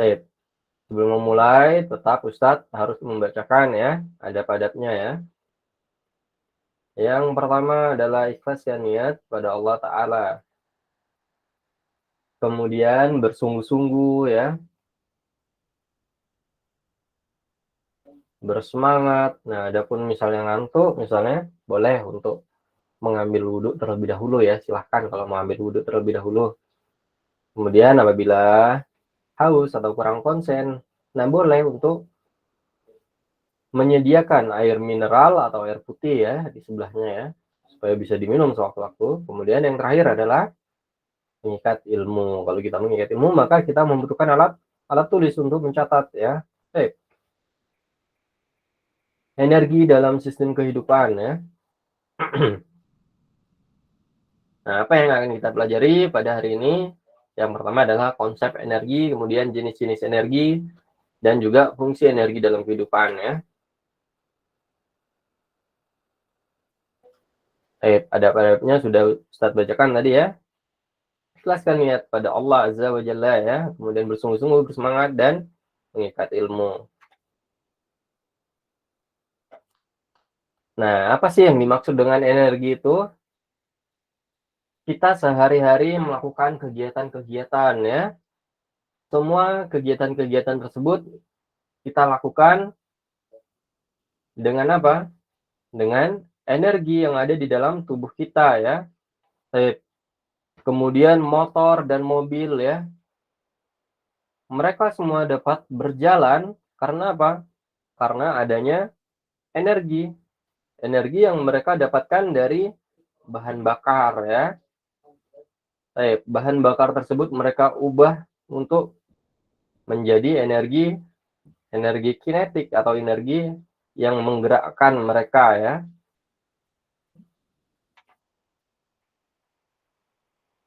Baik. Sebelum memulai, tetap Ustadz harus membacakan ya, ada padatnya ya. Yang pertama adalah ikhlaskan niat pada Allah Ta'ala. Kemudian bersungguh-sungguh ya, bersemangat. Nah, adapun misalnya ngantuk, misalnya boleh untuk mengambil wudhu terlebih dahulu ya. Silahkan kalau mau ambil wudhu terlebih dahulu. Kemudian apabila haus atau kurang konsen, nah boleh untuk menyediakan air mineral atau air putih ya di sebelahnya ya, supaya bisa diminum sewaktu-waktu. Kemudian yang terakhir adalah mengikat ilmu. Kalau kita mengikat ilmu, maka kita membutuhkan alat alat tulis untuk mencatat ya. Baik. Energi dalam sistem kehidupan ya. Nah, apa yang akan kita pelajari pada hari ini? Yang pertama adalah konsep energi, kemudian jenis-jenis energi, dan juga fungsi energi dalam kehidupan ya. Ada pada sudah Ustaz bacakan tadi ya. Ikhlaskan niat pada Allah Azza wa Jalla ya, kemudian bersungguh-sungguh, bersemangat, dan mengikat ilmu. Nah, apa sih yang dimaksud dengan energi itu? Kita sehari-hari melakukan kegiatan-kegiatan ya. Semua kegiatan-kegiatan tersebut kita lakukan dengan apa? Dengan energi yang ada di dalam tubuh kita ya. Kemudian motor dan mobil ya. Mereka semua dapat berjalan karena apa? Karena adanya energi. Energi yang mereka dapatkan dari bahan bakar ya. Bahan bakar tersebut mereka ubah untuk menjadi energi kinetik atau energi yang menggerakkan mereka ya.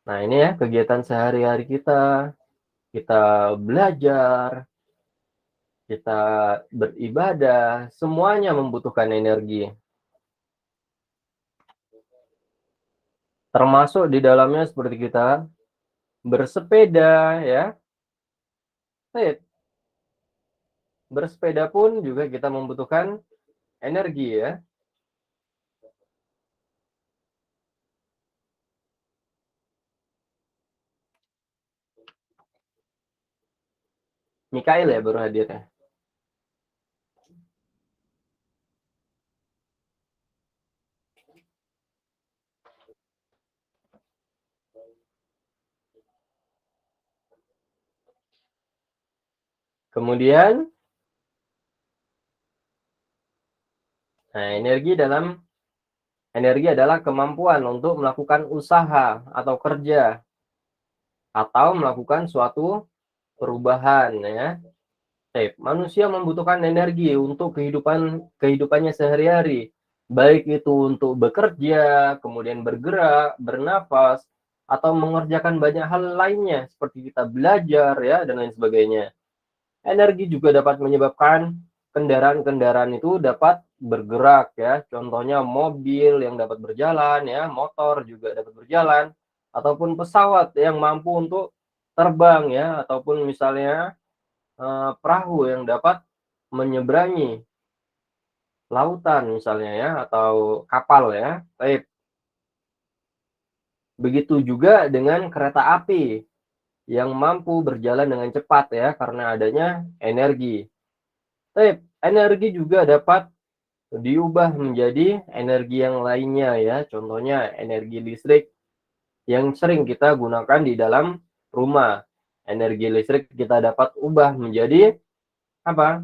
Nah, ini ya kegiatan sehari-hari kita. Kita belajar, kita beribadah, semuanya membutuhkan energi. Termasuk di dalamnya seperti kita bersepeda ya. Bersepeda pun juga kita membutuhkan energi ya. Mikail ya baru hadir ya. Kemudian, nah energi adalah kemampuan untuk melakukan usaha atau kerja atau melakukan suatu perubahan ya. Manusia membutuhkan energi untuk kehidupannya sehari-hari, baik itu untuk bekerja, kemudian bergerak, bernapas, atau mengerjakan banyak hal lainnya seperti kita belajar ya dan lain sebagainya. Energi juga dapat menyebabkan kendaraan-kendaraan itu dapat bergerak ya. Contohnya mobil yang dapat berjalan ya, motor juga dapat berjalan, ataupun pesawat yang mampu untuk terbang ya, ataupun misalnya perahu yang dapat menyeberangi lautan misalnya ya, atau kapal ya. Baik. Begitu juga dengan kereta api yang mampu berjalan dengan cepat ya karena adanya energi. Energi juga dapat diubah menjadi energi yang lainnya ya. Contohnya energi listrik yang sering kita gunakan di dalam rumah. Energi listrik kita dapat ubah menjadi apa?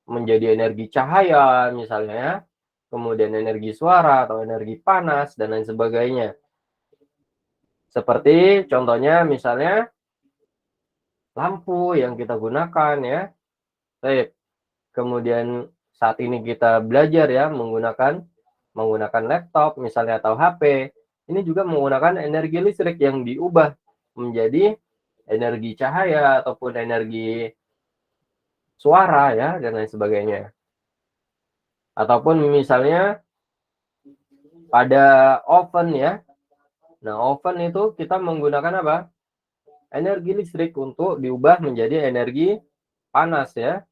Menjadi energi cahaya misalnya ya. Kemudian energi suara atau energi panas dan lain sebagainya. Seperti contohnya misalnya lampu yang kita gunakan ya. Kemudian saat ini kita belajar ya menggunakan laptop misalnya atau HP. Ini juga menggunakan energi listrik yang diubah menjadi energi cahaya ataupun energi suara ya dan lain sebagainya. Ataupun misalnya pada oven ya. Nah, oven itu kita menggunakan apa? energi listrik untuk diubah menjadi energi panas ya.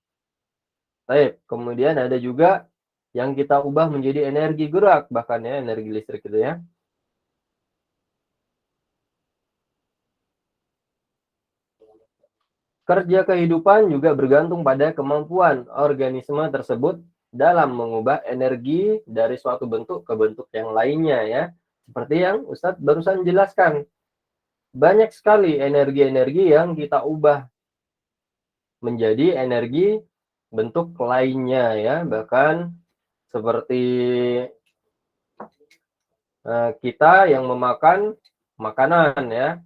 Baik, kemudian ada juga yang kita ubah menjadi energi gerak bahkan ya, energi listrik itu ya. Kerja kehidupan juga bergantung pada kemampuan organisme tersebut dalam mengubah energi dari suatu bentuk ke bentuk yang lainnya ya. Seperti yang Ustadz barusan jelaskan. Banyak sekali energi-energi yang kita ubah menjadi energi bentuk lainnya ya. Bahkan seperti kita yang memakan makanan ya.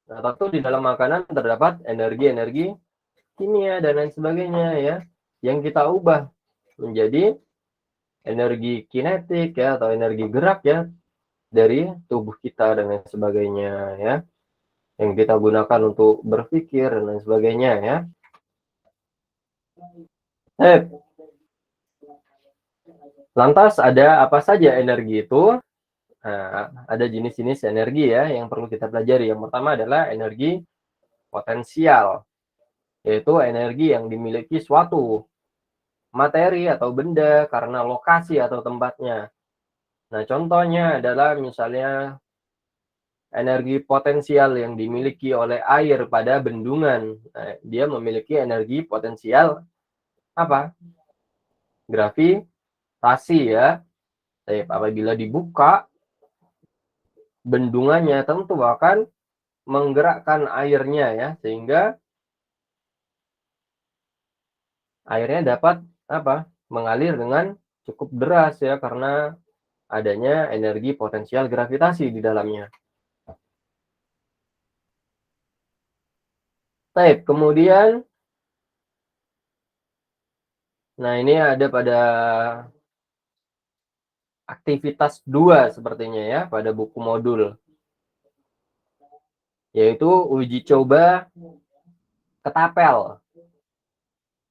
Nah, tentu di dalam makanan terdapat energi-energi kimia dan lain sebagainya ya, yang kita ubah menjadi energi kinetik ya, atau energi gerak ya dari tubuh kita dan lain sebagainya ya, yang kita gunakan untuk berpikir dan lain sebagainya ya. Lantas ada apa saja energi itu? Nah, ada jenis-jenis energi ya yang perlu kita pelajari. Yang pertama adalah energi potensial, yaitu energi yang dimiliki suatu materi atau benda karena lokasi atau tempatnya. Nah, contohnya adalah misalnya energi potensial yang dimiliki oleh air pada bendungan. Nah, dia memiliki energi potensial apa? Gravitasi ya. Tapi apabila dibuka bendungannya tentu akan menggerakkan airnya ya, sehingga airnya dapat apa? Mengalir dengan cukup deras ya, karena adanya energi potensial gravitasi di dalamnya. Baik, kemudian nah ini ada pada aktivitas 2 sepertinya ya pada buku modul, yaitu uji coba ketapel.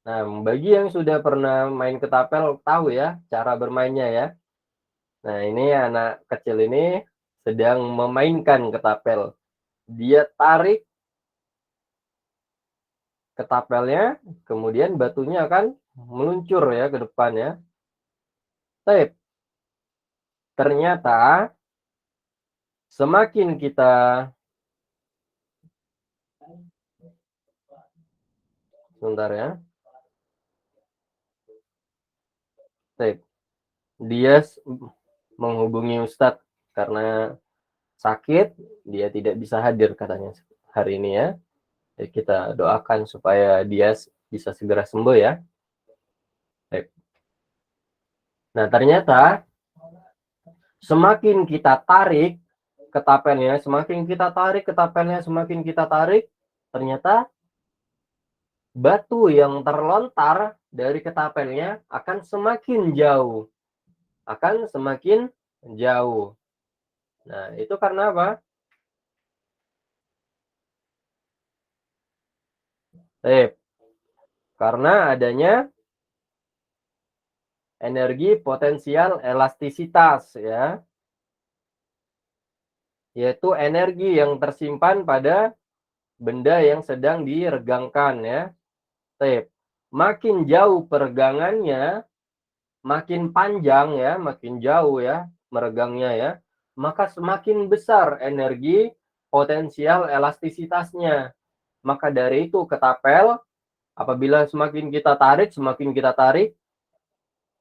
Nah, bagi yang sudah pernah main ketapel tahu ya cara bermainnya ya. Nah, ini anak kecil ini sedang memainkan ketapel. Dia tarik ketapelnya, kemudian batunya akan meluncur ya ke depan ya. Tapi ternyata semakin kita sebentar ya. Baik. Dia menghubungi Ustadz karena sakit, dia tidak bisa hadir katanya hari ini ya. Jadi kita doakan supaya dia bisa segera sembuh ya. Baik. Nah, ternyata semakin kita tarik ketapelnya, semakin kita tarik ketapelnya, semakin kita tarik, ternyata batu yang terlontar dari ketapelnya akan semakin jauh. Akan semakin jauh. Nah, itu karena apa? Karena adanya energi potensial elastisitas ya, yaitu energi yang tersimpan pada benda yang sedang diregangkan ya. Makin jauh peregangannya, makin panjang ya, makin jauh ya meregangnya ya, maka semakin besar energi potensial elastisitasnya. Maka dari itu ketapel apabila semakin kita tarik,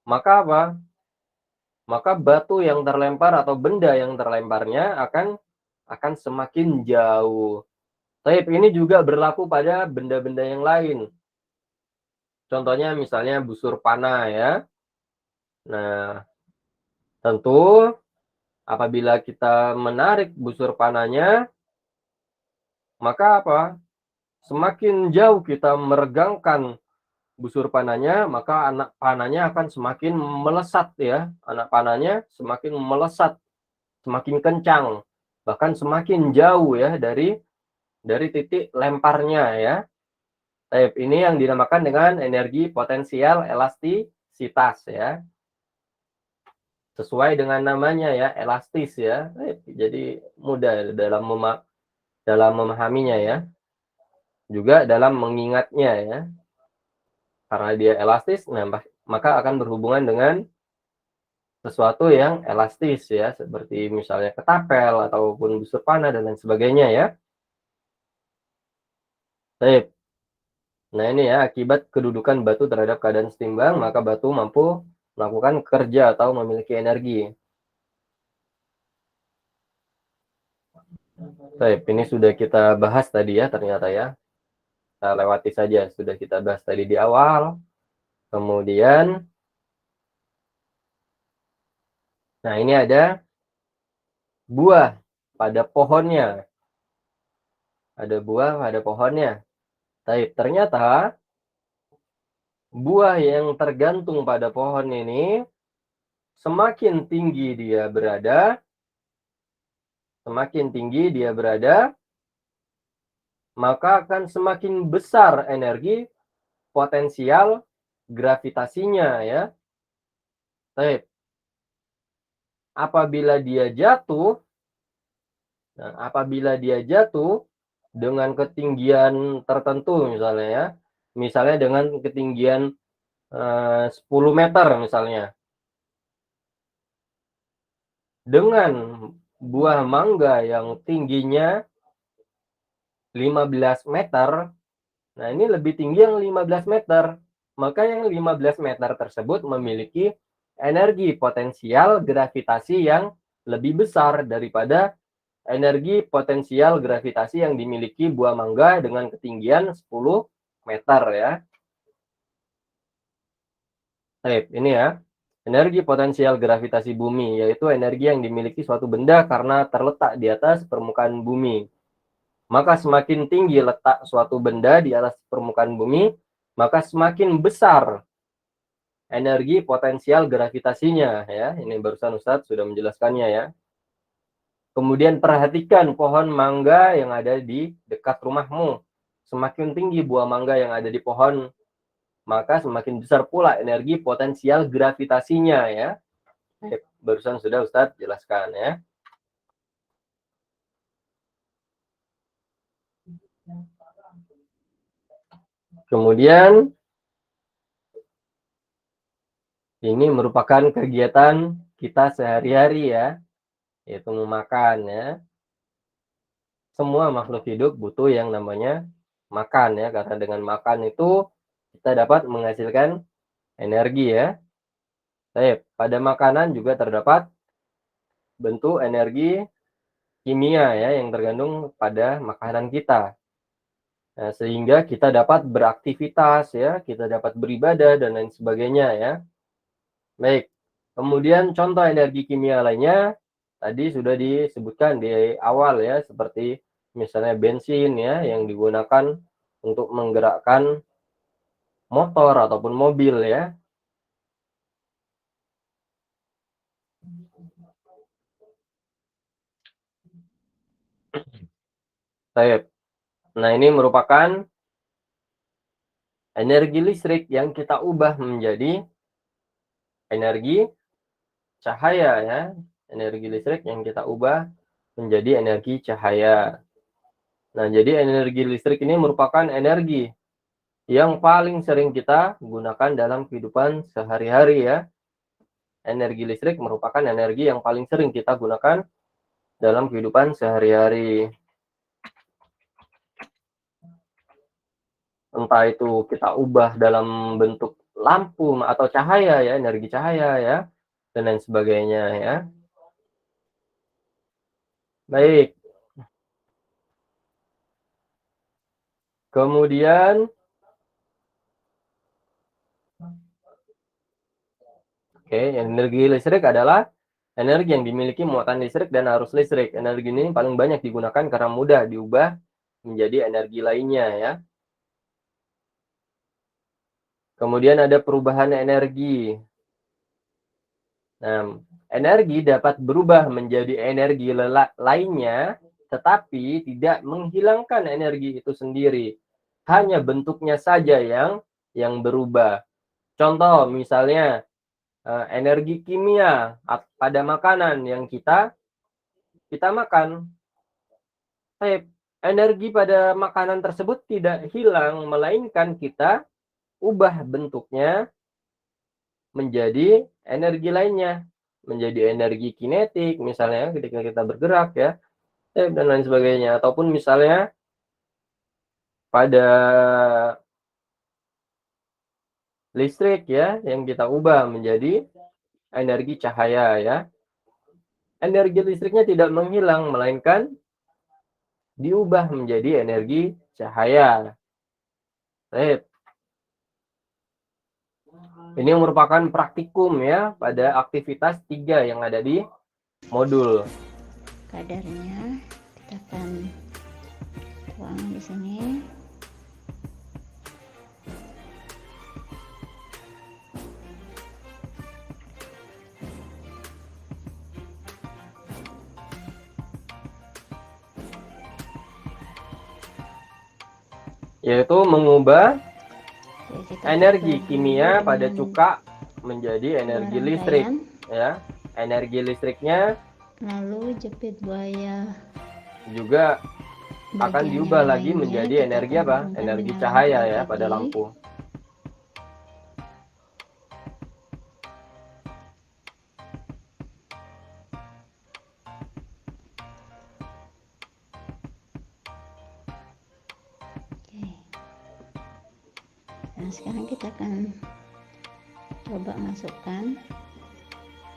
maka apa? Maka batu yang terlempar atau benda yang terlemparnya akan semakin jauh. Tapi ini juga berlaku pada benda-benda yang lain. Contohnya misalnya busur panah ya. Nah, tentu apabila kita menarik busur panahnya, maka apa? Semakin jauh kita meregangkan busur panahnya, maka anak panahnya akan semakin melesat ya. Anak panahnya semakin melesat, semakin kencang, bahkan semakin jauh ya dari titik lemparnya ya. Ini yang dinamakan dengan energi potensial elastisitas ya. Sesuai dengan namanya ya, elastis ya. Jadi mudah dalam memahaminya ya. juga dalam mengingatnya ya. Karena dia elastis, nah maka akan berhubungan dengan sesuatu yang elastis ya, seperti misalnya ketapel ataupun busur panah dan lain sebagainya ya. Baik. Nah ini ya, akibat kedudukan batu terhadap keadaan setimbang, maka batu mampu melakukan kerja atau memiliki energi. Baik, ini sudah kita bahas tadi ya ternyata ya. Kita lewati saja, sudah kita bahas tadi di awal. Kemudian, nah ini ada buah pada pohonnya. Ada buah pada pohonnya. Baik, ternyata buah yang tergantung pada pohon ini, semakin tinggi dia berada, maka akan semakin besar energi potensial gravitasinya ya. Baik, apabila dia jatuh, dengan ketinggian tertentu misalnya ya, misalnya dengan ketinggian 10 meter misalnya, dengan buah mangga yang tingginya 15 meter, nah ini lebih tinggi yang 15 meter. Maka yang 15 meter tersebut memiliki energi potensial gravitasi yang lebih besar daripada energi potensial gravitasi yang dimiliki buah mangga dengan ketinggian 10 meter ya. Baik, ini ya. Energi potensial gravitasi bumi, yaitu energi yang dimiliki suatu benda karena terletak di atas permukaan bumi. Maka semakin tinggi letak suatu benda di atas permukaan bumi, maka semakin besar energi potensial gravitasinya ya. Ini barusan Ustadz sudah menjelaskannya ya. Kemudian perhatikan pohon mangga yang ada di dekat rumahmu. Semakin tinggi buah mangga yang ada di pohon, maka semakin besar pula energi potensial gravitasinya ya. Barusan sudah Ustadz jelaskan ya. Kemudian ini merupakan kegiatan kita sehari-hari ya, yaitu memakan ya. Semua makhluk hidup butuh yang namanya makan ya, karena dengan makan itu kita dapat menghasilkan energi ya. Baik, pada makanan juga terdapat bentuk energi kimia ya yang tergandung pada makanan kita. Nah, sehingga kita dapat beraktivitas ya, kita dapat beribadah dan lain sebagainya ya. Baik. Kemudian contoh energi kimia lainnya tadi sudah disebutkan di awal ya, seperti misalnya bensin ya yang digunakan untuk menggerakkan motor ataupun mobil ya. Baik. Nah, ini merupakan energi listrik yang kita ubah menjadi energi cahaya ya. Energi listrik yang kita ubah menjadi energi cahaya. Nah, jadi energi listrik ini merupakan energi yang paling sering kita gunakan dalam kehidupan sehari-hari ya. Energi listrik merupakan energi yang paling sering kita gunakan dalam kehidupan sehari-hari. Entah itu kita ubah dalam bentuk lampu atau cahaya ya, energi cahaya ya, dan lain sebagainya ya. Baik. Kemudian energi listrik adalah energi yang dimiliki muatan listrik dan arus listrik. Energi ini paling banyak digunakan karena mudah diubah menjadi energi lainnya ya. Kemudian ada perubahan energi. Nah, energi dapat berubah menjadi energi lainnya, tetapi tidak menghilangkan energi itu sendiri. Hanya bentuknya saja yang berubah. Contoh misalnya energi kimia pada makanan yang kita makan. energi pada makanan tersebut tidak hilang, melainkan kita ubah bentuknya menjadi energi lainnya, menjadi energi kinetik misalnya ketika kita bergerak ya, dan lain sebagainya. Ataupun misalnya pada listrik ya, yang kita ubah menjadi energi cahaya ya. Energi listriknya tidak menghilang, melainkan diubah menjadi energi cahaya. Baik. Ini merupakan praktikum ya pada aktivitas 3 yang ada di modul. Kadarnya kita akan tuang di sini. Yaitu mengubah Jadi kita energi putar kimia dulu pada dengan cuka menjadi energi listrik rangkaian, ya. Energi listriknya lalu jepit buaya juga akan bagian diubah yang lagi lainnya menjadi kita energi akan apa? hubungkan Energi dengan cahaya lampu ya pada tadi. lampu. Oke. Nah, sekarang kita akan coba masukkan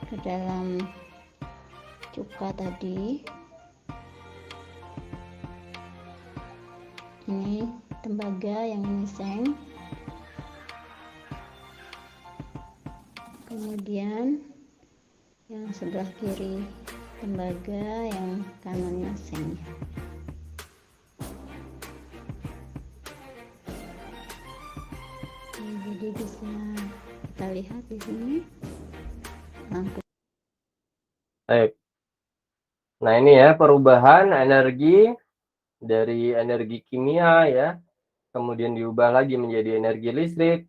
ke dalam cuka tadi. Ini tembaga, yang ini seng. Kemudian yang sebelah kiri tembaga, yang kanannya seng. Jadi bisa kita lihat di sini lampu. Baik. Nah, ini ya perubahan energi dari energi kimia ya, kemudian diubah lagi menjadi energi listrik.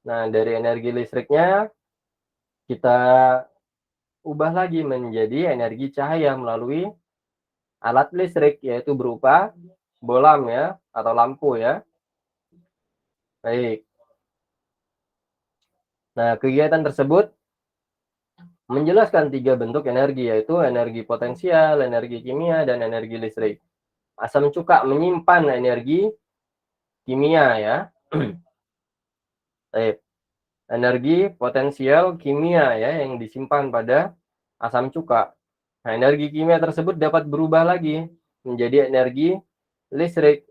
Nah, dari energi listriknya kita ubah lagi menjadi energi cahaya melalui alat listrik, yaitu berupa bolam ya atau lampu ya. Baik. Nah, kegiatan tersebut menjelaskan 3 bentuk energi, yaitu energi potensial, energi kimia, dan energi listrik. Asam cuka menyimpan energi kimia ya. Baik. Energi potensial kimia ya yang disimpan pada asam cuka. Nah, energi kimia tersebut dapat berubah lagi menjadi energi listrik.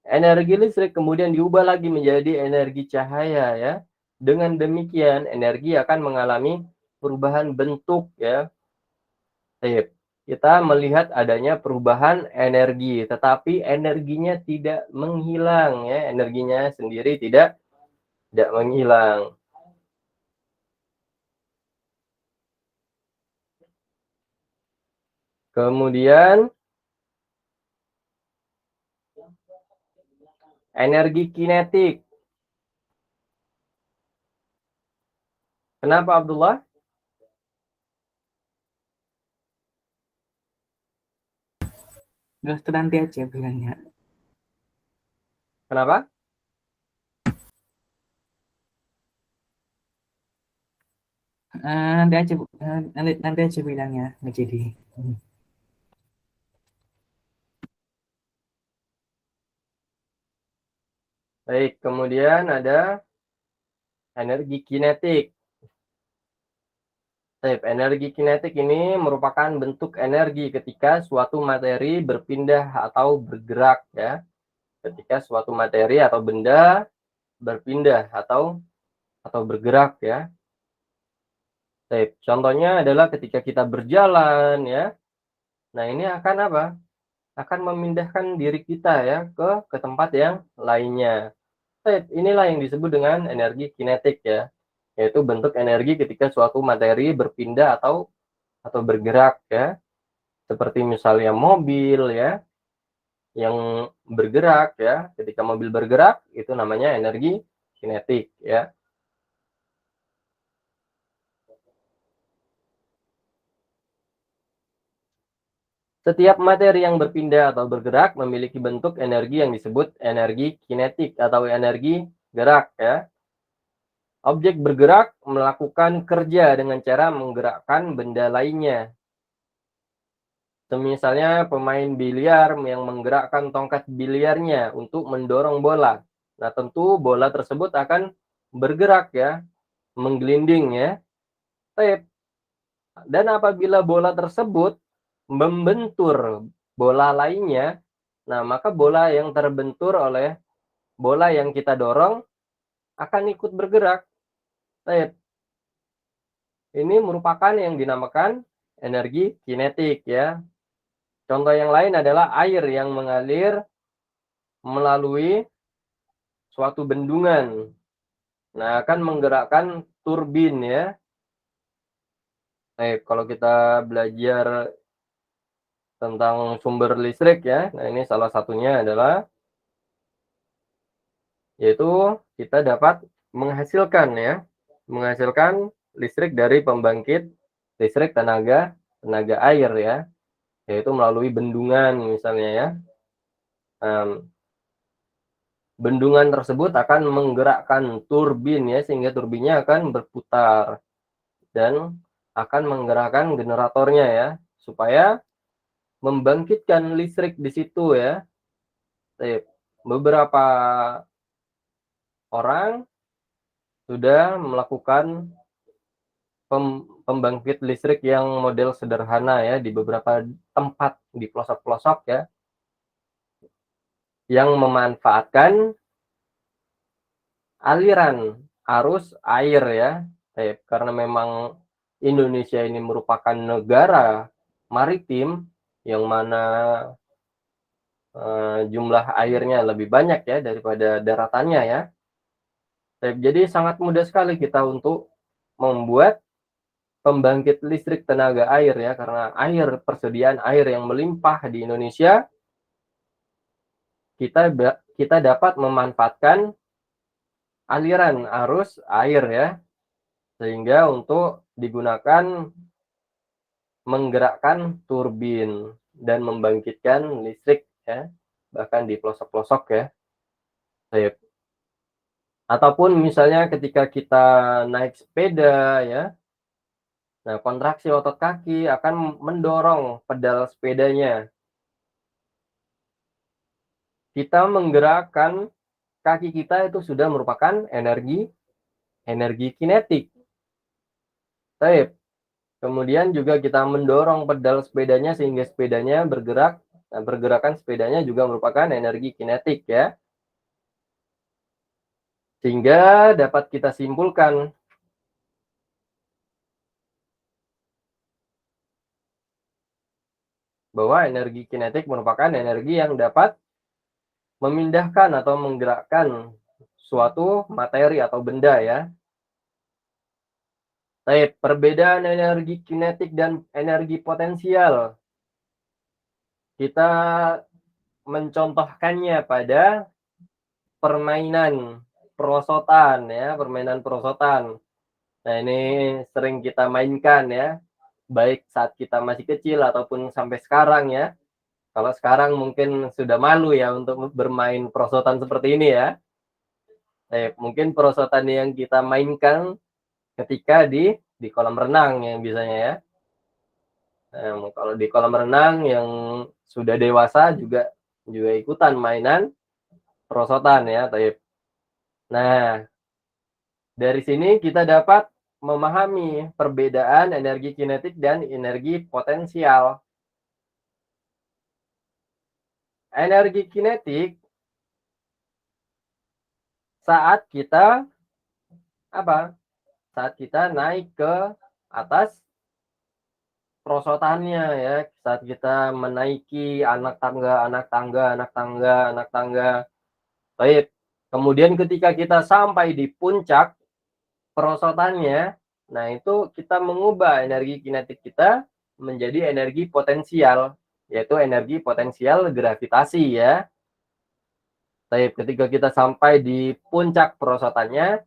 Energi listrik kemudian diubah lagi menjadi energi cahaya ya. Dengan demikian energi akan mengalami perubahan bentuk ya. Baik. Kita melihat adanya perubahan energi, tetapi energinya tidak menghilang ya. Energinya sendiri tidak menghilang. Kemudian energi kinetik. Kenapa Abdullah? Nggak, itu nanti aja bilangnya. Kenapa? Nanti aja Bu. Nanti aja bilangnya nggak jadi. Baik, kemudian ada energi kinetik. Baik, energi kinetik ini merupakan bentuk energi ketika suatu materi berpindah atau bergerak ya. Ketika suatu materi atau benda berpindah atau bergerak ya. Baik, contohnya adalah ketika kita berjalan ya. Nah, ini akan apa? Akan memindahkan diri kita ya ke tempat yang lainnya. Baik, inilah yang disebut dengan energi kinetik ya. Yaitu bentuk energi ketika suatu materi berpindah atau bergerak ya. Seperti misalnya mobil ya yang bergerak ya. Ketika mobil bergerak itu namanya energi kinetik ya. Setiap materi yang berpindah atau bergerak memiliki bentuk energi yang disebut energi kinetik atau energi gerak ya. Objek bergerak melakukan kerja dengan cara menggerakkan benda lainnya. Misalnya pemain biliar yang menggerakkan tongkat biliarnya untuk mendorong bola. Nah, tentu bola tersebut akan bergerak ya, menggelinding ya. Dan apabila bola tersebut membentur bola lainnya, nah maka bola yang terbentur oleh bola yang kita dorong akan ikut bergerak. Ini merupakan yang dinamakan energi kinetik ya. Contoh yang lain adalah air yang mengalir melalui suatu bendungan. Nah, akan menggerakkan turbin ya. Kalau kita belajar tentang sumber listrik ya. Nah, ini salah satunya adalah yaitu kita dapat menghasilkan ya, menghasilkan listrik dari pembangkit listrik tenaga air ya, yaitu melalui bendungan misalnya ya. Bendungan tersebut akan menggerakkan turbin ya, sehingga turbinnya akan berputar dan akan menggerakkan generatornya ya, supaya membangkitkan listrik di situ ya. Beberapa orang sudah melakukan pembangkit listrik yang model sederhana ya di beberapa tempat di pelosok-pelosok ya, yang memanfaatkan aliran arus air ya. Karena memang Indonesia ini merupakan negara maritim yang mana jumlah airnya lebih banyak ya daripada daratannya ya. Jadi sangat mudah sekali kita untuk membuat pembangkit listrik tenaga air ya, karena persediaan air yang melimpah di Indonesia, kita dapat memanfaatkan aliran arus air ya, sehingga untuk digunakan menggerakkan turbin dan membangkitkan listrik ya, bahkan di pelosok-pelosok ya. Ataupun misalnya ketika kita naik sepeda ya, nah kontraksi otot kaki akan mendorong pedal sepedanya. Kita menggerakkan kaki kita itu sudah merupakan energi kinetik. Kemudian juga kita mendorong pedal sepedanya sehingga sepedanya bergerak. Nah, pergerakan sepedanya juga merupakan energi kinetik ya. Sehingga dapat kita simpulkan bahwa energi kinetik merupakan energi yang dapat memindahkan atau menggerakkan suatu materi atau benda ya. Perbedaan energi kinetik dan energi potensial. Kita mencontohkannya pada permainan perosotan ya, permainan perosotan. Nah, ini sering kita mainkan ya, baik saat kita masih kecil ataupun sampai sekarang ya. Kalau sekarang mungkin sudah malu ya untuk bermain perosotan seperti ini ya. Mungkin perosotan yang kita mainkan ketika di kolam renang yang biasanya ya. Kalau di kolam renang yang sudah dewasa juga ikutan mainan perosotan ya. Nah, dari sini kita dapat memahami perbedaan energi kinetik dan energi potensial. Energi kinetik saat kita Saat kita naik ke atas perosotannya ya, saat kita menaiki anak tangga. Baik. Kemudian ketika kita sampai di puncak perosotannya, nah itu kita mengubah energi kinetik kita menjadi energi potensial, yaitu energi potensial gravitasi ya. Baik, ketika kita sampai di puncak perosotannya,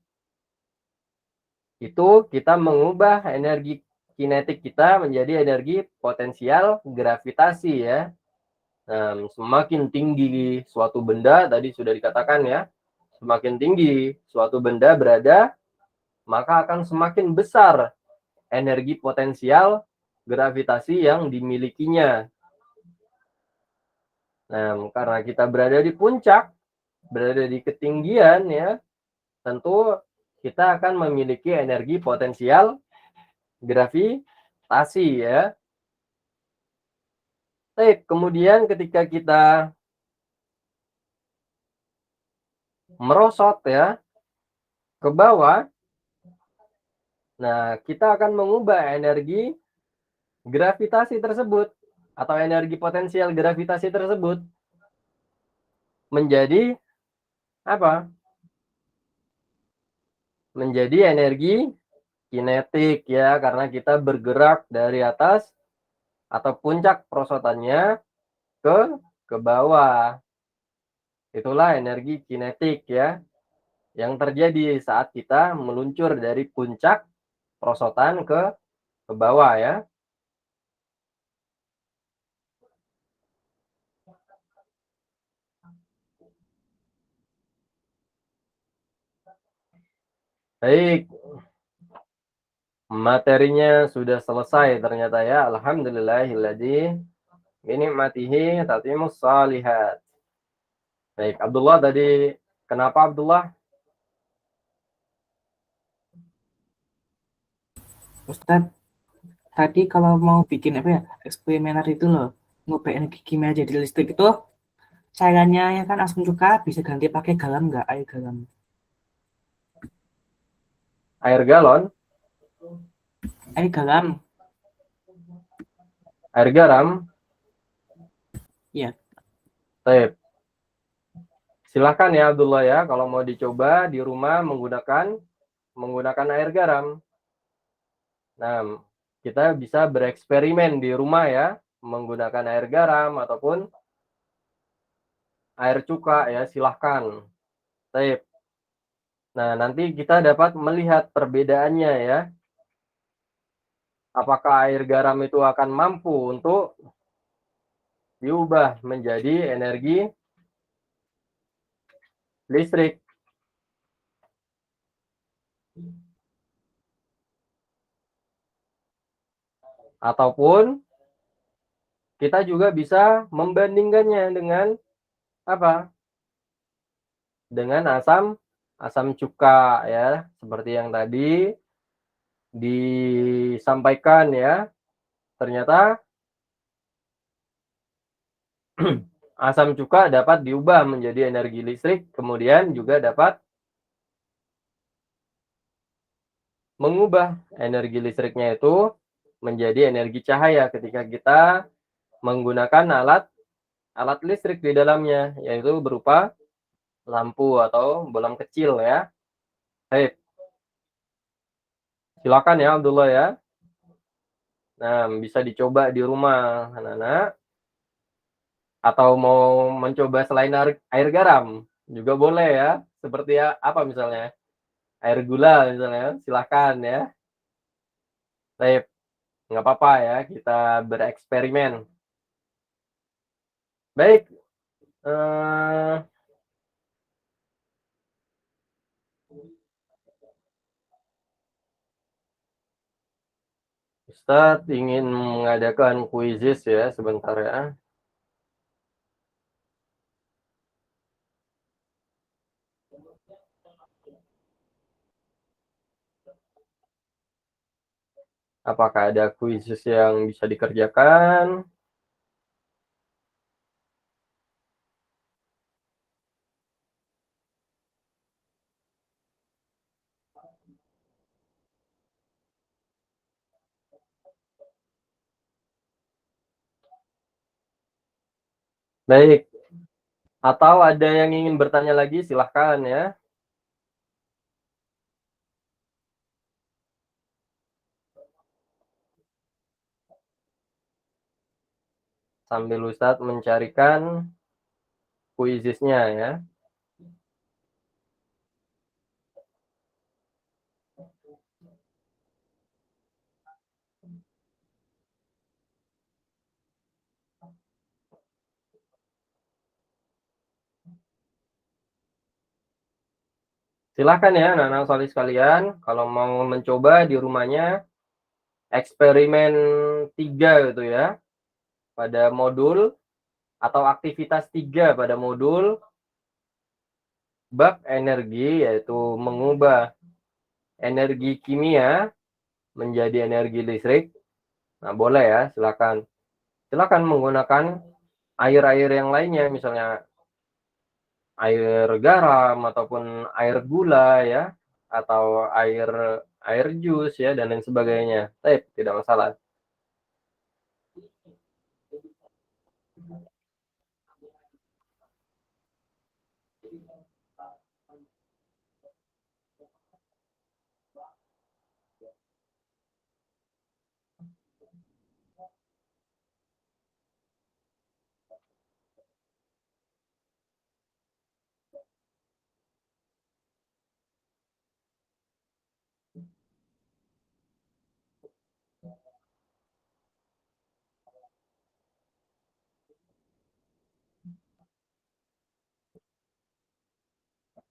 itu kita mengubah energi kinetik kita menjadi energi potensial gravitasi ya. Nah, semakin tinggi suatu benda, tadi sudah dikatakan ya, semakin tinggi suatu benda berada, maka akan semakin besar energi potensial gravitasi yang dimilikinya. Nah, karena kita berada di puncak, berada di ketinggian ya, tentu kita akan memiliki energi potensial gravitasi ya. Baik, kemudian ketika kita merosot ya ke bawah, nah kita akan mengubah energi gravitasi tersebut atau energi potensial gravitasi tersebut menjadi apa? Menjadi energi kinetik ya, karena kita bergerak dari atas atau puncak perosotannya ke bawah. Itulah energi kinetik ya, yang terjadi saat kita meluncur dari puncak perosotan ke bawah ya. Baik, materinya sudah selesai ternyata ya. Alhamdulillahilladzi binikmatihi tatimmus shalihat. Baik, Abdullah tadi kenapa Abdullah? Ustadz, tadi kalau mau bikin apa ya, eksperimener itu loh, ngubah energi kimia jadi listrik itu, cairannya ya kan asam cuka bisa ganti pakai garam nggak? Air garam. Air galon, Air garam, air garam. ya. Baik. Silahkan ya Abdullah ya, kalau mau dicoba di rumah menggunakan air garam. Nah, kita bisa bereksperimen di rumah ya, menggunakan air garam ataupun air cuka ya, silahkan. Baik. Nah, nanti kita dapat melihat perbedaannya ya. Apakah air garam itu akan mampu untuk diubah menjadi energi listrik. Ataupun kita juga bisa membandingkannya dengan apa? Dengan asam cuka ya, seperti yang tadi disampaikan ya. Ternyata asam cuka dapat diubah menjadi energi listrik, kemudian juga dapat mengubah energi listriknya itu menjadi energi cahaya ketika kita menggunakan alat listrik di dalamnya, yaitu berupa lampu atau bolam kecil ya. Baik, silakan ya Abdullah ya. Nah, bisa dicoba di rumah anak-anak, atau mau mencoba selain air garam juga boleh ya. Seperti apa misalnya? Air gula misalnya, silakan ya. Baik, nggak apa-apa ya, kita bereksperimen. Baik, eh, Ustadz ingin mengadakan kuisis ya sebentar ya. Apakah ada kuisis yang bisa dikerjakan? Baik, atau ada yang ingin bertanya lagi, silahkan ya. Sambil Ustadz mencarikan kuisisnya ya. Silakan ya anak-anak solih sekalian, kalau mau mencoba di rumahnya eksperimen 3 gitu ya, pada modul atau aktivitas 3 pada modul bab energi, yaitu mengubah energi kimia menjadi energi listrik. Nah, boleh ya, silakan. Silakan menggunakan air-air yang lainnya, misalnya air garam ataupun air gula ya, atau air air jus ya dan lain sebagainya. Tidak masalah.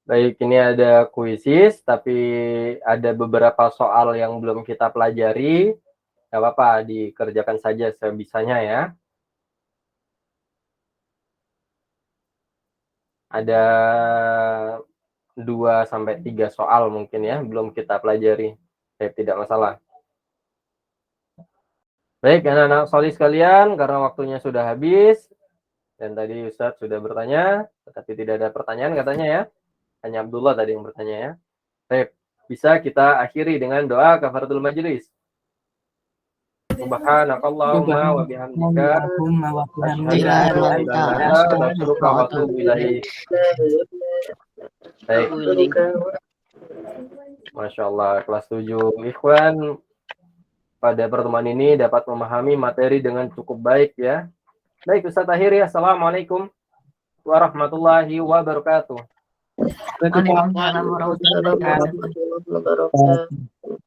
Baik, ini ada kuisis, tapi ada beberapa soal yang belum kita pelajari. Nggak apa-apa, dikerjakan saja sebisanya ya. Ada 2-3 soal mungkin ya, belum kita pelajari. Tidak masalah. Baik, anak-anak solih sekalian, karena waktunya sudah habis, dan tadi Ustadz sudah bertanya, tetapi tidak ada pertanyaan katanya ya. Hanya Abdullah tadi yang bertanya ya. Baik, bisa kita akhiri dengan doa kafaratul majelis. Subhanakallahumma wa bihamdika asyhadu an la ilaha illa anta astaghfiruka wa atubu ilaik. Baik. Masya Allah, kelas 7 ikhwan pada pertemuan ini dapat memahami materi dengan cukup baik ya. Baik, Ustaz akhiri. Assalamualaikum warahmatullahi wabarakatuh. Waalaikumsalam warahmatullahi wabarakatuh.